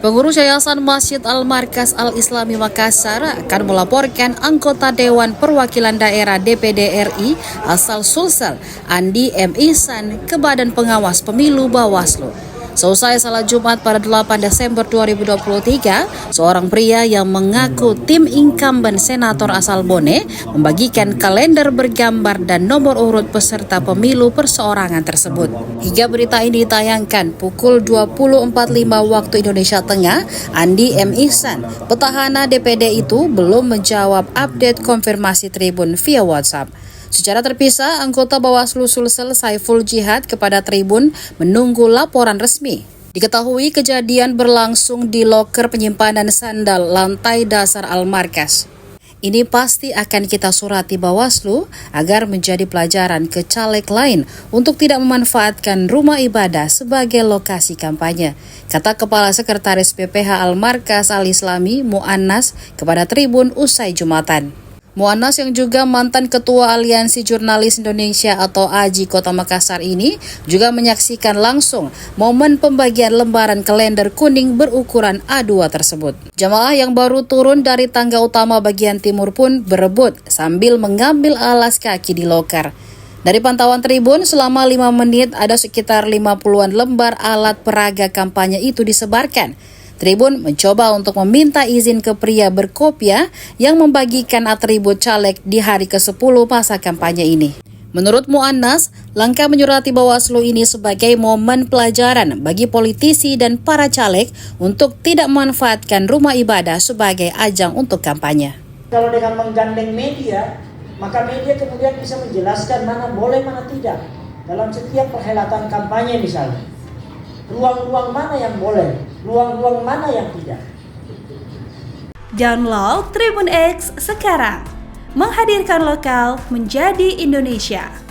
Pengurus Yayasan Masjid Al-Markas Al-Islami Makassar akan melaporkan anggota Dewan Perwakilan Daerah DPD RI asal Sulsel, Andi M. Ihsan, ke Badan Pengawas Pemilu Bawaslu. Seusai salat Jumat pada 8 Desember 2023, seorang pria yang mengaku tim incumbent senator asal Bone membagikan kalender bergambar dan nomor urut peserta pemilu perseorangan tersebut. Hingga berita ini ditayangkan pukul 20.45 waktu Indonesia Tengah, Andi M. Ihsan, petahana DPD itu belum menjawab update konfirmasi Tribun via WhatsApp. Secara terpisah, anggota Bawaslu Sulsel Saiful Jihad kepada Tribun menunggu laporan resmi. Diketahui kejadian berlangsung di loker penyimpanan sandal lantai dasar Al-Markas. Ini pasti akan kita surati Bawaslu agar menjadi pelajaran ke caleg lain untuk tidak memanfaatkan rumah ibadah sebagai lokasi kampanye, kata Kepala Sekretaris PPH Al-Markas Al-Islami Mu'annas kepada Tribun usai Jumatan. Mu'annas yang juga mantan Ketua Aliansi Jurnalis Indonesia atau AJI Kota Makassar ini juga menyaksikan langsung momen pembagian lembaran kalender kuning berukuran A2 tersebut. Jamaah yang baru turun dari tangga utama bagian timur pun berebut sambil mengambil alas kaki di loker. Dari pantauan Tribun, selama 5 menit ada sekitar 50-an lembar alat peraga kampanye itu disebarkan. Tribun mencoba untuk meminta izin ke pria berkopiah yang membagikan atribut caleg di hari ke-10 masa kampanye ini. Menurut Mu'annas, langkah menyurati Bawaslu ini sebagai momen pelajaran bagi politisi dan para caleg untuk tidak memanfaatkan rumah ibadah sebagai ajang untuk kampanye. Kalau dengan menggandeng media, maka media kemudian bisa menjelaskan mana boleh, mana tidak. Dalam setiap perhelatan kampanye misalnya. Ruang-ruang mana yang boleh, ruang-ruang mana yang tidak. Download Tribun X sekarang, menghadirkan lokal menjadi Indonesia.